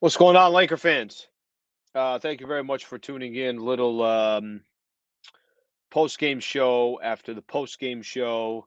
What's going on, Laker fans? Thank you very much for tuning in. Little post game show after the post game show.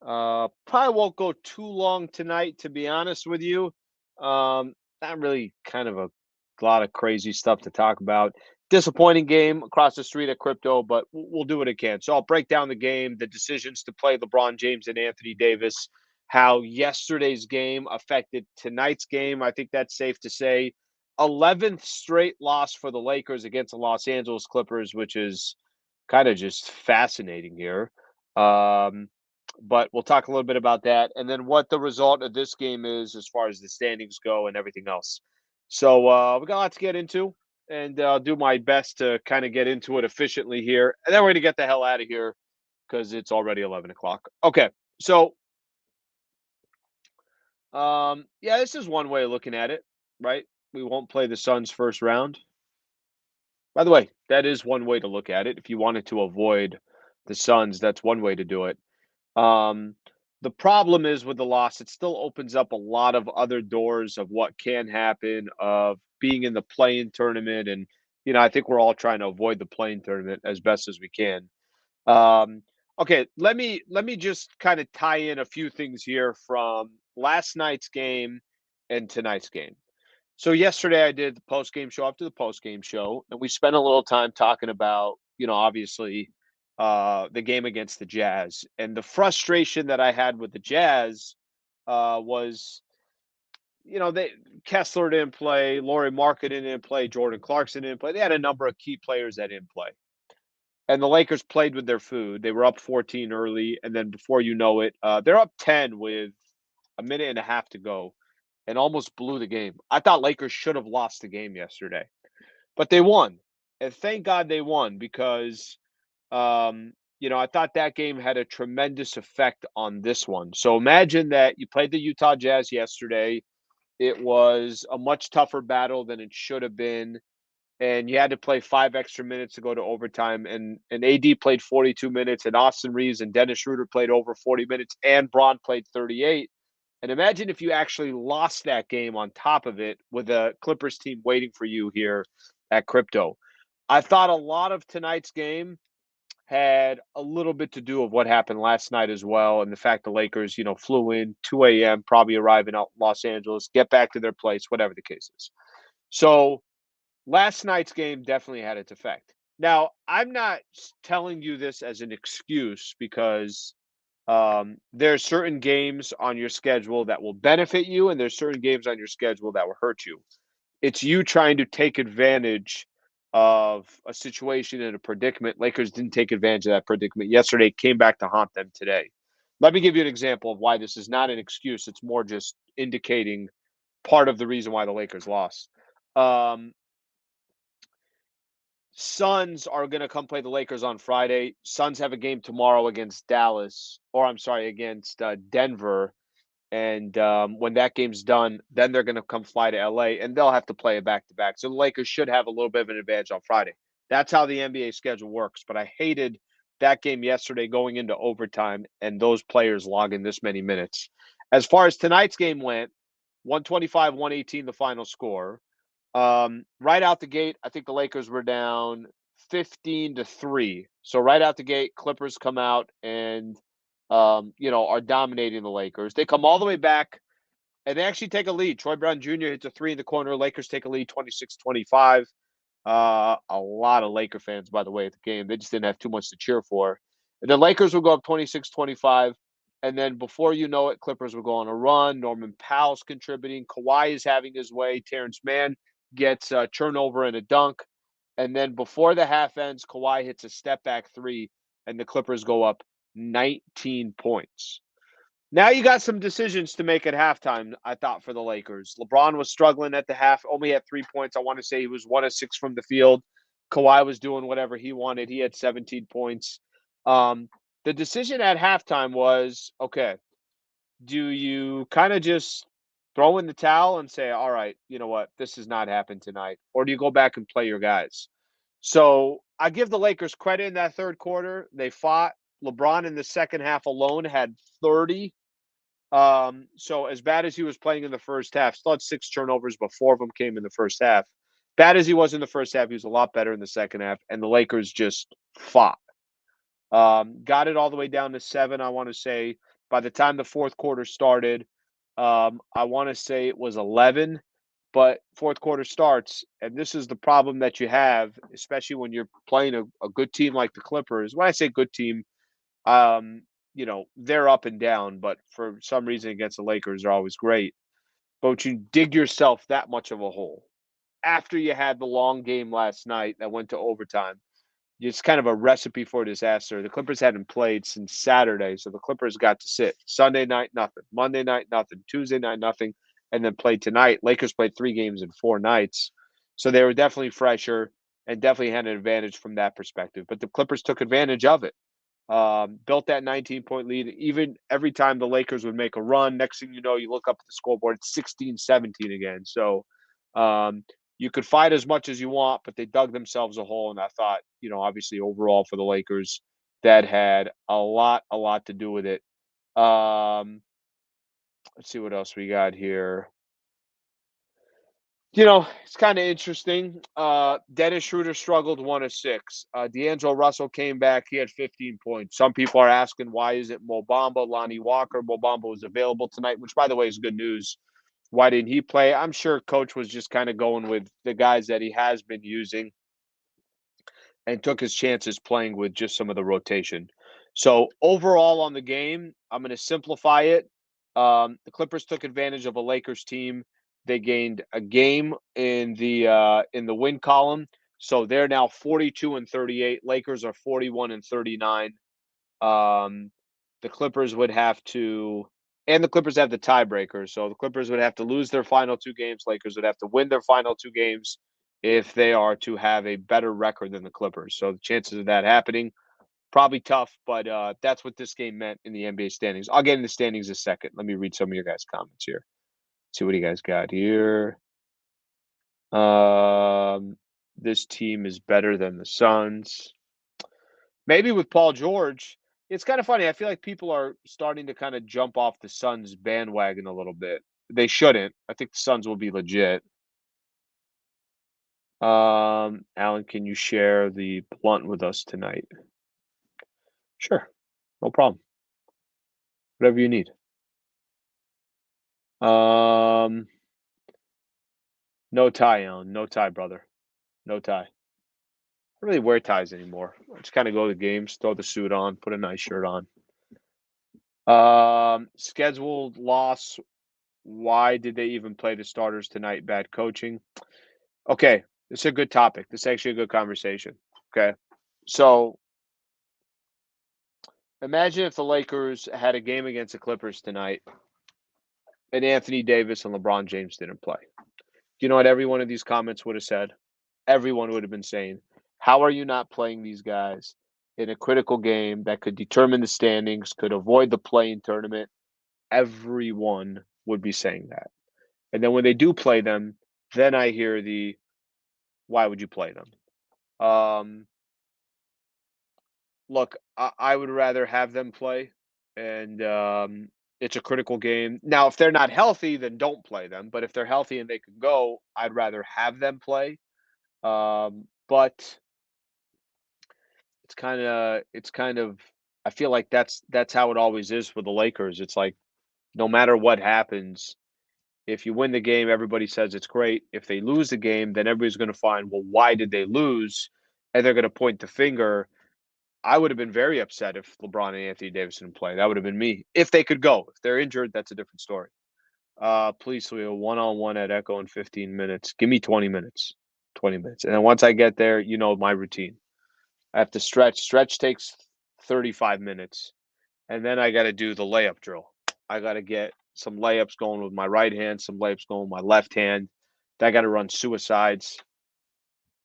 Probably won't go too long tonight, to be honest with you. Not really kind of a lot of crazy stuff to talk about. Disappointing game across the street at Crypto, but we'll do what it can. So I'll break down the game, the decisions to play LeBron James and Anthony Davis, how yesterday's game affected tonight's game. I think that's safe to say. 11th straight loss for the Lakers against the Los Angeles Clippers, which is kind of just fascinating here. Um, but we'll talk a little bit about that and then what the result of this game is as far as the standings go and everything else. So we got a lot to get into, and I'll do my best to kind of get into it efficiently here. And then we're going to get the hell out of here because it's already 11 o'clock. Okay. So, yeah, this is one way of looking at it, right? We won't play the Suns first round. By the way, that is one way to look at it. If you wanted to avoid the Suns, that's one way to do it. Um, the problem is with the loss, it still opens up a lot of other doors of what can happen, of being in the playing tournament. And, I think we're all trying to avoid the playing tournament as best as we can. Um, okay, let me just kind of tie in a few things here from last night's game and tonight's game. So yesterday I did the post game show after the post game show, and we spent a little time talking about, obviously, the game against the Jazz and the frustration that I had with the Jazz was, they Kessler didn't play, Laurie Market didn't play, Jordan Clarkson didn't play. They had a number of key players that didn't play, and the Lakers played with their food. They were up 14 early, and then before you know it, they're up 10 with a minute and a half to go and almost blew the game. I thought Lakers should have lost the game yesterday, but they won. And thank God they won because, I thought that game had a tremendous effect on this one. So imagine that you played the Utah Jazz yesterday. It was a much tougher battle than it should have been. And you had to play 5 extra minutes to go to overtime. And AD played 42 minutes, and Austin Reeves and Dennis Schroeder played over 40 minutes, and Braun played 38. And imagine if you actually lost that game on top of it with a Clippers team waiting for you here at Crypto. I thought a lot of tonight's game had a little bit to do of what happened last night as well, and the fact the Lakers, flew in 2 a.m., probably arriving out Los Angeles, get back to their place, whatever the case is. So last night's game definitely had its effect. Now, I'm not telling you this as an excuse because there's certain games on your schedule that will benefit you, and there's certain games on your schedule that will hurt you. It's you trying to take advantage of a situation and a predicament. Lakers didn't take advantage of that predicament yesterday, came back to haunt them today. Let me give you an example of why this is not an excuse. It's more just indicating part of the reason why the Lakers lost. Um, Suns are going to come play the Lakers on Friday. Suns have a game tomorrow against Dallas, or I'm sorry, against Denver. And when that game's done, then they're going to come fly to LA, and they'll have to play a back to back. So the Lakers should have a little bit of an advantage on Friday. That's how the NBA schedule works. But I hated that game yesterday going into overtime and those players logging this many minutes. As far as tonight's game went, 125, 118, the final score. Right out the gate, I think the Lakers were down 15-3. So right out the gate, Clippers come out and are dominating the Lakers. They come all the way back and they actually take a lead. Troy Brown Jr. hits a three in the corner. Lakers take a lead 26-25. A lot of Laker fans, by the way, at the game. They just didn't have too much to cheer for. And the Lakers will go up 26-25. And then before you know it, Clippers will go on a run. Norman Powell's contributing. Kawhi is having his way. Terrence Mann gets a turnover and a dunk. And then before the half ends, Kawhi hits a step back three, and the Clippers go up 19 points. Now you got some decisions to make at halftime, I thought, for the Lakers. LeBron was struggling at the half, only had 3 points. I want to say he was 1 of 6 from the field. Kawhi was doing whatever he wanted. He had 17 points. The decision at halftime was, okay, do you kind of just throw in the towel and say, all right, you know what, this has not happened tonight? Or do you go back and play your guys? So I give the Lakers credit in that third quarter. They fought. LeBron in the second half alone had 30. So as bad as he was playing in the first half, still had 6 turnovers, but 4 of them came in the first half. Bad as he was in the first half, he was a lot better in the second half, and the Lakers just fought. Got it all the way down to 7, I want to say. By the time the fourth quarter started, I want to say it was 11, but fourth quarter starts, and this is the problem that you have, especially when you're playing a good team like the Clippers. When I say good team, um, they're up and down, but for some reason against the Lakers, they're always great. But you dig yourself that much of a hole after you had the long game last night that went to overtime. It's kind of a recipe for disaster. The Clippers hadn't played since Saturday, so the Clippers got to sit Sunday night, nothing. Monday night, nothing. Tuesday night, nothing. And then played tonight. Lakers played 3 games in 4 nights. So they were definitely fresher and definitely had an advantage from that perspective. But the Clippers took advantage of it. Built that 19-point lead. Even every time the Lakers would make a run, next thing you know, you look up at the scoreboard, it's 16-17 again. So um, you could fight as much as you want, but they dug themselves a hole. And I thought, obviously overall for the Lakers, that had a lot to do with it. Let's see what else we got here. It's kind of interesting. Dennis Schroeder struggled 1 of 6. D'Angelo Russell came back. He had 15 points. Some people are asking, why is it Mo Bamba, Lonnie Walker? Mo Bamba was available tonight, which, by the way, is good news. Why didn't he play? I'm sure coach was just kind of going with the guys that he has been using and took his chances playing with just some of the rotation. So overall on the game, I'm going to simplify it. The Clippers took advantage of a Lakers team. They gained a game in the win column, so they're now 42-38. Lakers are 41-39. Um, the Clippers would have to, and the Clippers have the tiebreaker. So the Clippers would have to lose their final 2 games. Lakers would have to win their final 2 games if they are to have a better record than the Clippers. So the chances of that happening probably tough, but that's what this game meant in the NBA standings. I'll get in the standings in a second. Let me read some of your guys' comments here. See what you guys got here. This team is better than the Suns. Maybe with Paul George, it's kind of funny. I feel like people are starting to kind of jump off the Suns bandwagon a little bit. They shouldn't. I think the Suns will be legit. Alan, can you share the blunt with us tonight? Sure, no problem. Whatever you need. No tie, Alan. No tie, brother. No tie. I don't really wear ties anymore. I just kind of go to games, throw the suit on, put a nice shirt on. Scheduled loss. Why did they even play the starters tonight? Bad coaching. Okay, this is a good topic. This is actually a good conversation. Okay, so imagine if the Lakers had a game against the Clippers tonight, and Anthony Davis and LeBron James didn't play. Do you know what every one of these comments would have said? Everyone would have been saying, "How are you not playing these guys in a critical game that could determine the standings, could avoid the play-in tournament?" Everyone would be saying that. And then when they do play them, then I hear the, "Why would you play them?" Um, Look, I would rather have them play, and it's a critical game. Now, if they're not healthy, then don't play them. But if they're healthy and they can go, I'd rather have them play. But it's kind of I feel like that's how it always is for the Lakers. It's like no matter what happens, if you win the game, everybody says it's great. If they lose the game, then everybody's going to find, well, why did they lose? And they're going to point the finger. I would have been very upset if LeBron and Anthony Davis didn't play. That would have been me. If they could go. If they're injured, that's a different story. Please, we have one-on-one at Echo in 15 minutes. Give me 20 minutes. 20 minutes. And then once I get there, you know my routine. I have to stretch. Stretch takes 35 minutes. And then I got to do the layup drill. I got to get some layups going with my right hand, some layups going with my left hand. Then I got to run suicides,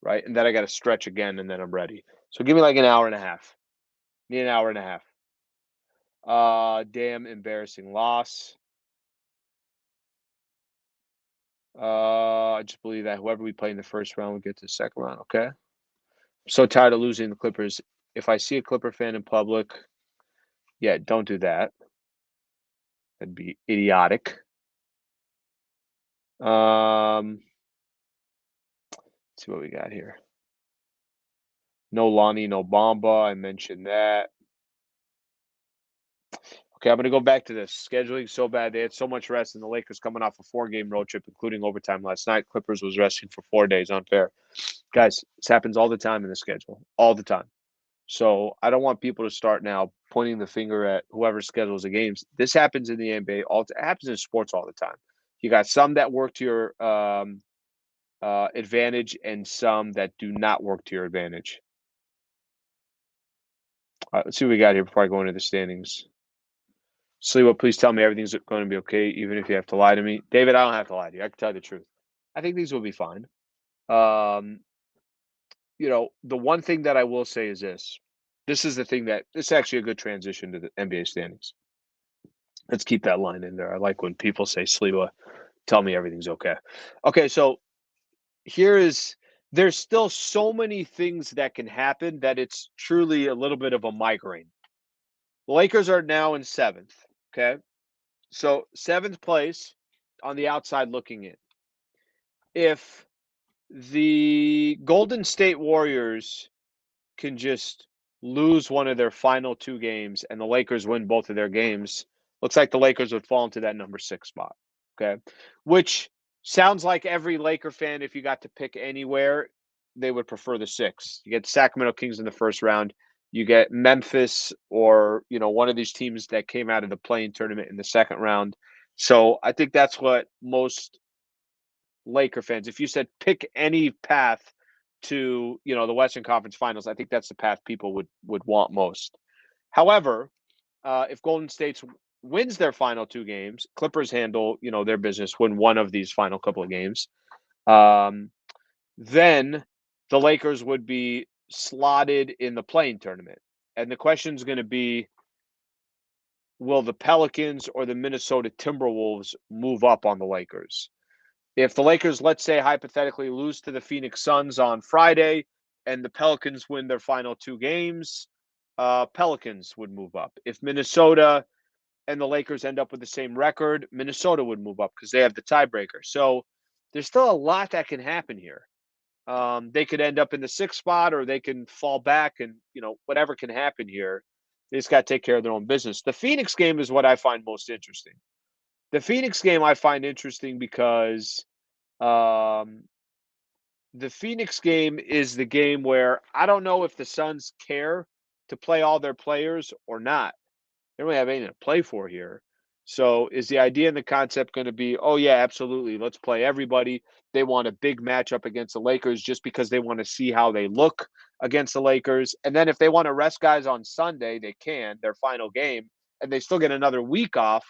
right? And then I got to stretch again, and then I'm ready. So give me like an hour and a half. Need an hour and a half. Damn embarrassing loss. I just believe that whoever we play in the first round will get to the second round. Okay. I'm so tired of losing the Clippers. If I see a Clipper fan in public, yeah, don't do that. That'd be idiotic. Let's see what we got here. No Lonnie, no Bamba. I mentioned that. Okay, I'm going to go back to this. Scheduling so bad. They had so much rest, and the Lakers coming off a 4-game road trip, including overtime last night. Clippers was resting for 4 days. Unfair. Guys, this happens all the time in the schedule. All the time. So I don't want people to start now pointing the finger at whoever schedules the games. This happens in the NBA. It happens in sports all the time. You got some that work to your advantage and some that do not work to your advantage. All right, let's see what we got here before I go into the standings. Sliwa, please tell me everything's going to be okay, even if you have to lie to me. David, I don't have to lie to you. I can tell you the truth. I think these will be fine. The one thing that I will say is this. This is the thing that this is actually a good transition to the NBA standings. Let's keep that line in there. I like when people say, Sliwa, tell me everything's okay. Okay, so there's still so many things that can happen that it's truly a little bit of a migraine. The Lakers are now in 7th, okay? So 7th place on the outside looking in. If the Golden State Warriors can just lose one of their final 2 games and the Lakers win both of their games, looks like the Lakers would fall into that number 6 spot, okay? Which sounds like every Laker fan, if you got to pick anywhere, they would prefer the 6. You get Sacramento Kings in the first round. You get Memphis or, one of these teams that came out of the play-in tournament in the second round. So I think that's what most Laker fans, if you said pick any path to, the Western Conference Finals, I think that's the path people would want most. However, if Golden State wins their final 2 games, Clippers handle, their business, win one of these final couple of games, then the Lakers would be slotted in the play-in tournament. And the question is going to be, will the Pelicans or the Minnesota Timberwolves move up on the Lakers? If the Lakers, let's say, hypothetically lose to the Phoenix Suns on Friday and the Pelicans win their final 2 games, Pelicans would move up. If Minnesota and the Lakers end up with the same record, Minnesota would move up because they have the tiebreaker. So there's still a lot that can happen here. They could end up in the 6th spot or they can fall back and, whatever can happen here. They just got to take care of their own business. The Phoenix game is what I find most interesting. The Phoenix game I find interesting because the Phoenix game is the game where I don't know if the Suns care to play all their players or not. They don't really have anything to play for here. So is the idea and the concept going to be, oh, yeah, absolutely, let's play everybody. They want a big matchup against the Lakers just because they want to see how they look against the Lakers. And then if they want to rest guys on Sunday, they can, their final game, and they still get another week off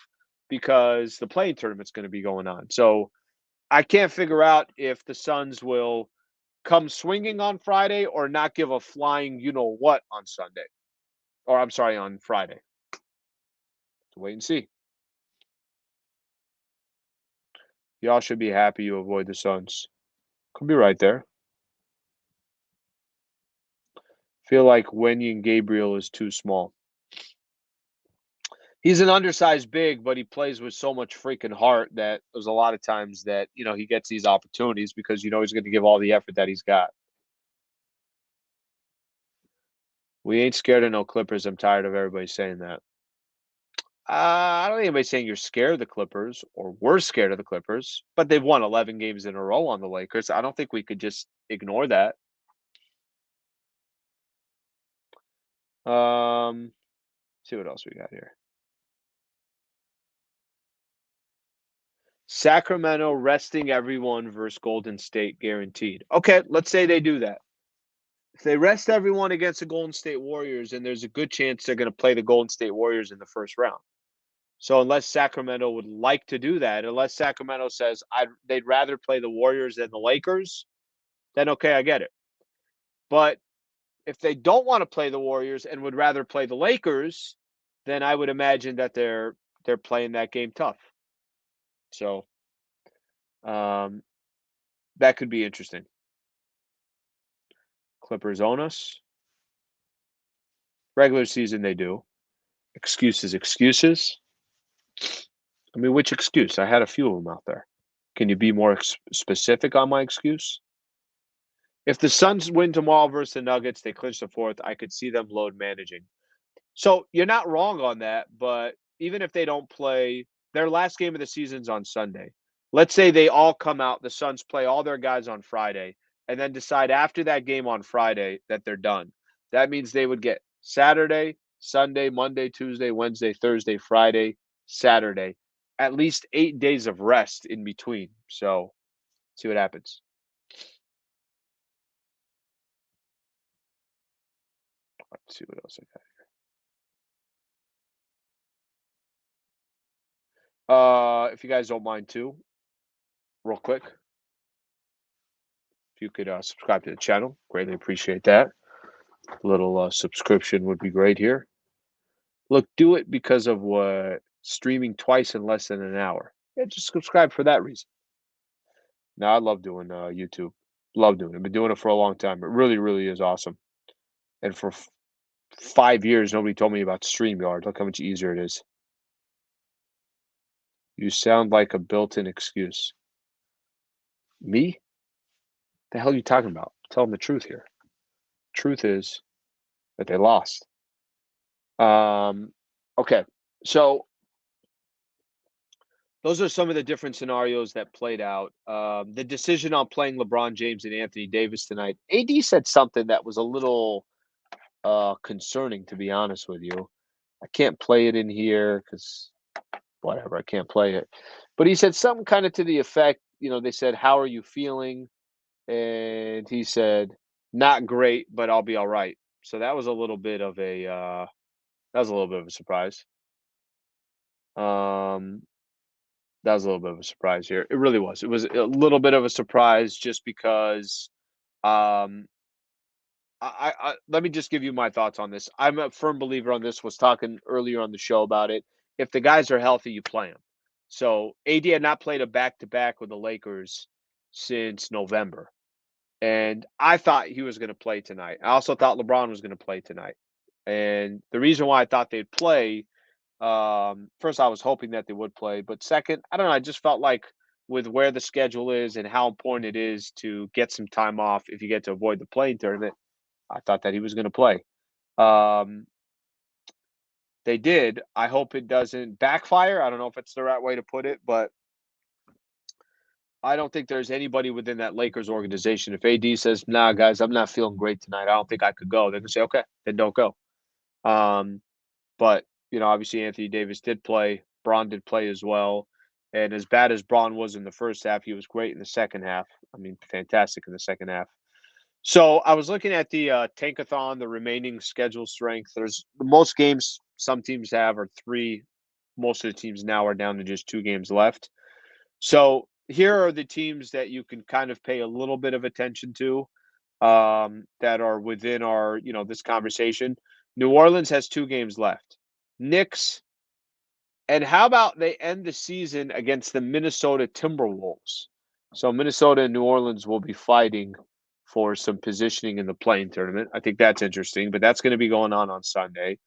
because the play-in tournament's going to be going on. So I can't figure out if the Suns will come swinging on Friday or not give a flying you-know-what on Sunday. Or, I'm sorry, on Friday. Wait and see. Y'all should be happy you avoid the Suns. Could be right there. Feel like Wenyen Gabriel is too small. He's an undersized big, but he plays with so much freaking heart that there's a lot of times that, he gets these opportunities because he's going to give all the effort that he's got. We ain't scared of no Clippers. I'm tired of everybody saying that. I don't think anybody's saying you're scared of the Clippers or we're scared of the Clippers, but they've won 11 games in a row on the Lakers. I don't think we could just ignore that. See what else we got here. Sacramento resting everyone versus Golden State guaranteed. Okay, let's say they do that. If they rest everyone against the Golden State Warriors, then there's a good chance they're going to play the Golden State Warriors in the first round. So unless Sacramento would like to do that, unless Sacramento says they'd rather play the Warriors than the Lakers, then okay, I get it. But if they don't want to play the Warriors and would rather play the Lakers, then I would imagine that they're playing that game tough. So that could be interesting. Clippers own us. Regular season, they do. Excuses. I mean, which excuse? I had a few of them out there. Can you be more specific on my excuse? If the Suns win tomorrow versus the Nuggets, they clinch the fourth. I could see them load managing. So you're not wrong on that, but even if they don't play, their last game of the season's on Sunday. Let's say they all come out, the Suns play all their guys on Friday, and then decide after that game on Friday that they're done. That means they would get Saturday, Sunday, Monday, Tuesday, Wednesday, Thursday, Friday, Saturday, at least 8 days of rest in between. So see what happens. Let's see what else I got. If you guys don't mind too, real quick, if you could subscribe to the channel, greatly appreciate that. A little subscription would be great here. Look, do it because of what streaming twice in less than an hour. Yeah, just subscribe for that reason. Now, I love doing YouTube. Love doing it. Been doing it for a long time. It really, really is awesome. And for 5 years, nobody told me about StreamYard. Look how much easier it is. You sound like a built-in excuse. Me? The hell are you talking about? Tell them the truth here. Truth is that they lost. Okay. So those are some of the different scenarios that played out. The decision on playing LeBron James and Anthony Davis tonight. AD said something that was a little concerning, to be honest with you. I can't play it in here because whatever, I can't play it. But he said something kind of to the effect, they said, "How are you feeling?" And he said, "Not great, but I'll be all right." So that was a little bit of a surprise. Um, that was a little bit of a surprise here. It really was. It was a little bit of a surprise just because um let me just give you my thoughts on this. I'm a firm believer on this. Was talking earlier on the show about it. If the guys are healthy, you play them. So AD had not played a back to back with the Lakers since November, and I thought he was going to play tonight. I also thought LeBron was going to play tonight, and the reason why I thought they'd play, first I was hoping that they would play, but second, I don't know. I just felt like with where the schedule is and how important it is to get some time off if you get to avoid the playing tournament, I thought that he was going to play. Um, they did. I hope it doesn't backfire. I don't know if it's the right way to put it, but I don't think there's anybody within that Lakers organization. If AD says, "Nah, guys, I'm not feeling great tonight. I don't think I could go," they're gonna say, "Okay, then don't go." Um, but obviously Anthony Davis did play. Braun did play as well. And as bad as Braun was in the first half, he was great in the second half. I mean, fantastic in the second half. So I was looking at the tankathon, the remaining schedule strength. There's the most games some teams have are three. Most of the teams now are down to just 2 games left. So here are the teams that you can kind of pay a little bit of attention to, that are within our, this conversation. New Orleans has 2 games left. Knicks, and how about they end the season against the Minnesota Timberwolves? So Minnesota and New Orleans will be fighting for some positioning in the playing tournament. I think that's interesting, but that's going to be going on Sunday.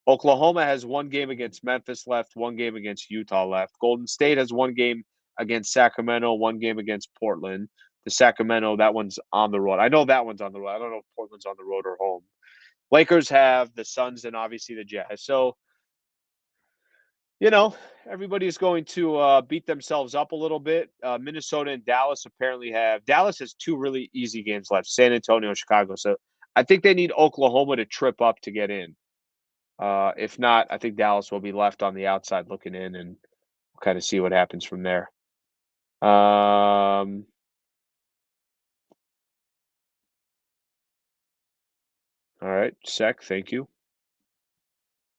Oklahoma has 1 game against Memphis left, 1 game against Utah left. Golden State has 1 game against Sacramento, 1 game against Portland. The Sacramento, that one's on the road. I know that one's on the road. I don't know if Portland's on the road or home. Lakers have the Suns and obviously the Jazz. So you know, everybody's going to beat themselves up a little bit. Minnesota and Dallas apparently have. Dallas has 2 really easy games left: San Antonio, Chicago. So I think they need Oklahoma to trip up to get in. If not, I think Dallas will be left on the outside looking in, and we'll kind of see what happens from there. All right, Sec, thank you.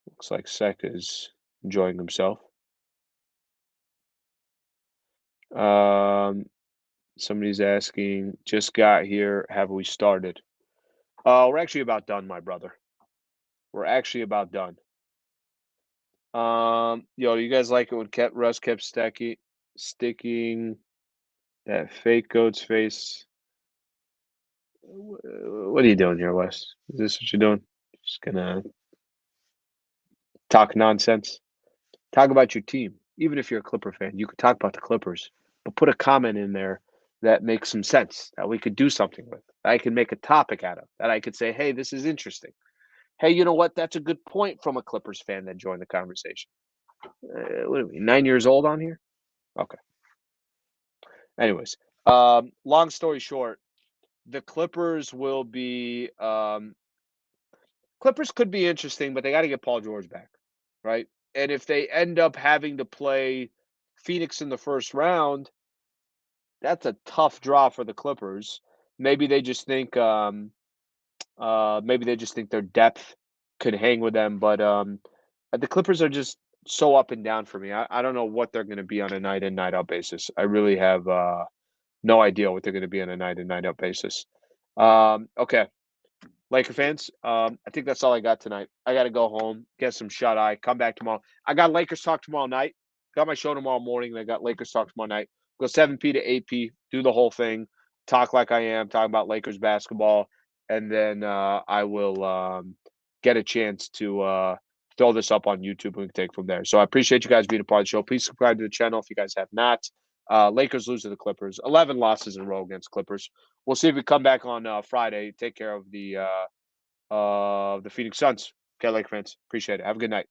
Looks like Sec is enjoying himself. Um, Somebody's asking, just got here. Have we started? We're actually about done, my brother. We're actually about done. Yo, you guys like it when Russ kept sticking that fake goat's face? What are you doing here, Wes? Is this what you're doing? Just gonna talk nonsense? Talk about your team. even if you're a Clipper fan, you could talk about the Clippers, but put a comment in there that makes some sense that we could do something with. I can make a topic out of that. I could say, "Hey, this is interesting. Hey, you know what? That's a good point from a Clippers fan that joined the conversation." What are we, 9 years old on here? Okay. Anyways, long story short, the Clippers will be Clippers could be interesting, but they got to get Paul George back, right? And if they end up having to play Phoenix in the first round, that's a tough draw for the Clippers. Maybe they just think maybe they just think their depth could hang with them, but the Clippers are just so up and down for me. I don't know what they're going to be on a night in night out basis. I really have no idea what they're going to be on a night in night out basis. Okay, Laker fans, I think that's all I got tonight. I got to go home, get some shut eye, come back tomorrow. I got Lakers talk tomorrow night. Got my show tomorrow morning, and I got Lakers talk tomorrow night. Go 7 p to 8 p. Do the whole thing. Talk like I am, talking about Lakers basketball, and then I will get a chance to throw this up on YouTube and we can take from there. So I appreciate you guys being a part of the show. Please subscribe to the channel if you guys have not. Lakers lose to the Clippers. 11 losses in a row against Clippers. We'll see if we come back on Friday. Take care of the Phoenix Suns. Okay, Lake fans. Appreciate it. Have a good night.